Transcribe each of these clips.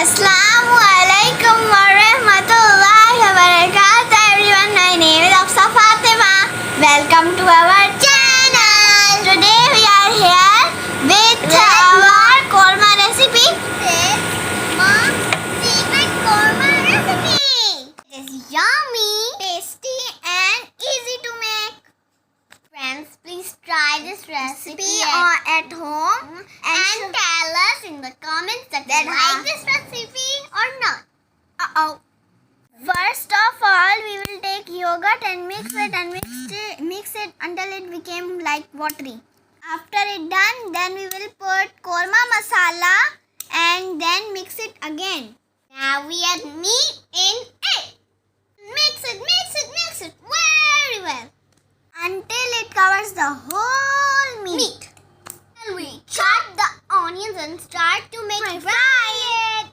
Assalamualaikum warahmatullahi wabarakatuh everyone. My name is Afsahfatima. Welcome to our channel. Today we are here with our korma recipe. Mom's favorite korma recipe. It is yummy, tasty and easy to make. Friends, please try this recipe at home and tell us in the comments that you like this recipe or not. First of all, we will take yogurt and mix it until it became like watery. After it done, then we will put korma masala and then mix it again. Now we add meat in it. Mix it very well until it covers the whole meat. Then we chop the onions and start to make fry it.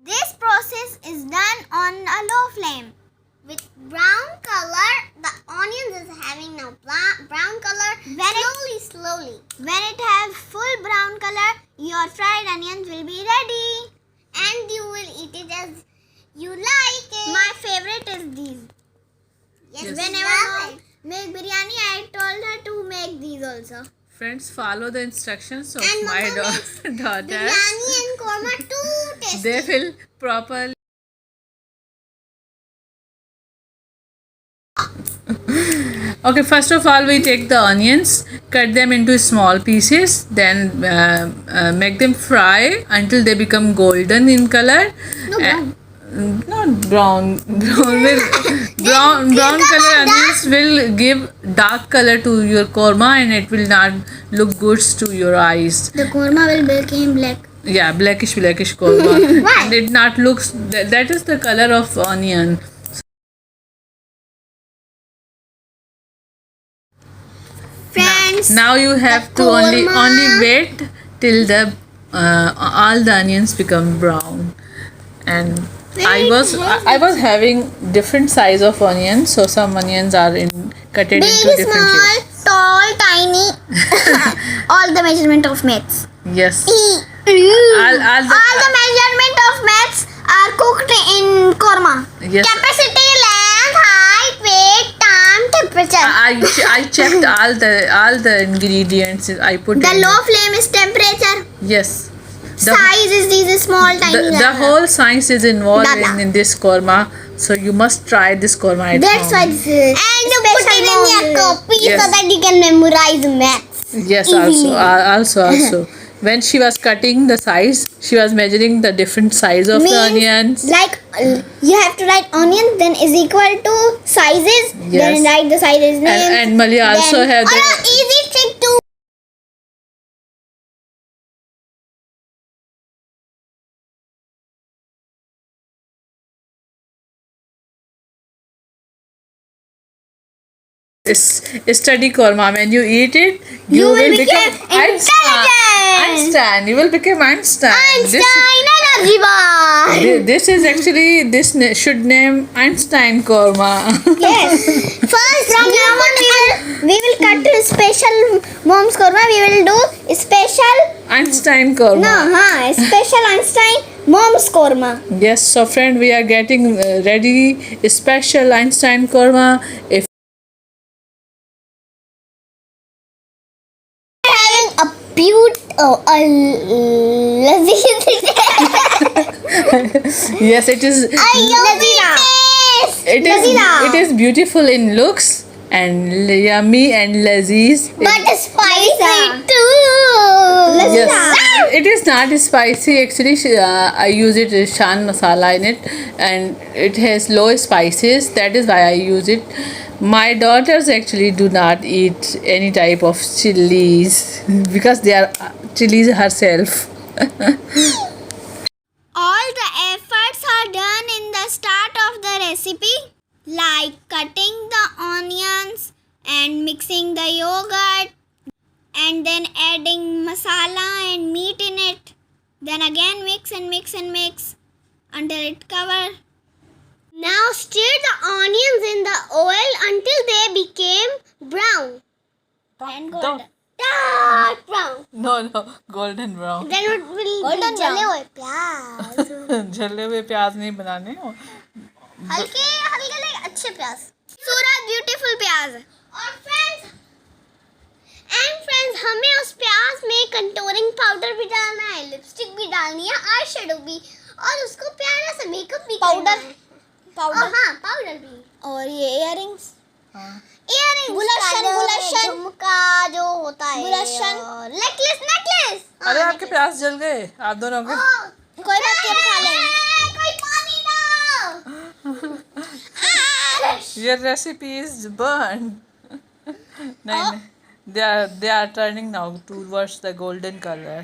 This process is done on a low flame. With brown color, the onions is having now brown color. Slowly. When it has full brown color, your fried onions will be ready. And you will eat it as you like it. My favorite is these. Yes. Whenever I make biryani, I told her to make these also. Friends, follow the instructions of And my Mama daughter. Biryani and korma too tasty. They will properly. Okay, first of all, we take the onions, cut them into small pieces, then make them fry until they become golden in color. Not brown. Brown color onions will give dark color to your korma and it will not look good to your eyes. The korma will become black. Yeah, blackish korma. Why? And it not looks, that is the color of onion. Friends, Now you have to only wait till the all the onions become brown. And I was having different size of onions, so some onions are cut into different small, shapes. tall, tiny, all the measurement of maths. Yes. All the measurement of maths are cooked in korma. Yes. Capacity, length, height, weight, time, temperature. I checked all the ingredients. I put The in low flame is temperature. Yes. Size is these small, tiny. The whole science is involved Dada. in this korma, so you must try this korma at That's home. why this is. And you put it in your copy Yes. so that you can memorize maths. Yes, Easily. also. When she was cutting the size, she was measuring the different size of the onions. Like you have to write onion, then is equal to sizes. Yes. Then write the sizes name. And Malia also have the easy trick too. study korma. When you eat it, you will become Einstein. You will become Einstein. Energy bar. This is actually should name Einstein korma. Yes. First, we will cut a special mom's korma. We will do special. Einstein korma. Special Einstein mom's korma. Yes, so friend, we are getting ready special Einstein korma. If Having a beautiful, yes, it is. It is beautiful in looks and yummy and laziz. But spicy too. Yes, it is not spicy. Actually, I use it Shan masala in it, and it has low spices. That is why I use it. My daughters actually do not eat any type of chilies because they are chilies herself. All the efforts are done in the start of the recipe, like cutting the onions and mixing the yogurt and then adding masala and meat in it. Then again mix until it covers. Now stir the onions in the oil until they became brown. dark brown. No, golden brown. Then it will golden जले हुए प्याज. जले हुए प्याज नहीं बनाने. हल्के हल्के ले अच्छे प्याज. सूरज ब्यूटीफुल प्याज. और फ्रेंड्स हमें उस प्याज में कंटूरिंग पाउडर भी डालना है, लिपस्टिक भी डालनी है, आई शेडो भी, और उसको प्यारा सा मेकअप भी करना है. पाउडर. हाँ पाउडर भी. और ये इयररिंग्स. इयररिंग्स. गुलशन झुमका जो होता है. गुलशन. नेकलेस. अरे आपके प्याज जल गए आप दोनों के. कोई बात नहीं खा लेंगे. कोई पानी दो. Your recipe is burned. नहीं. They are turning now towards the golden color.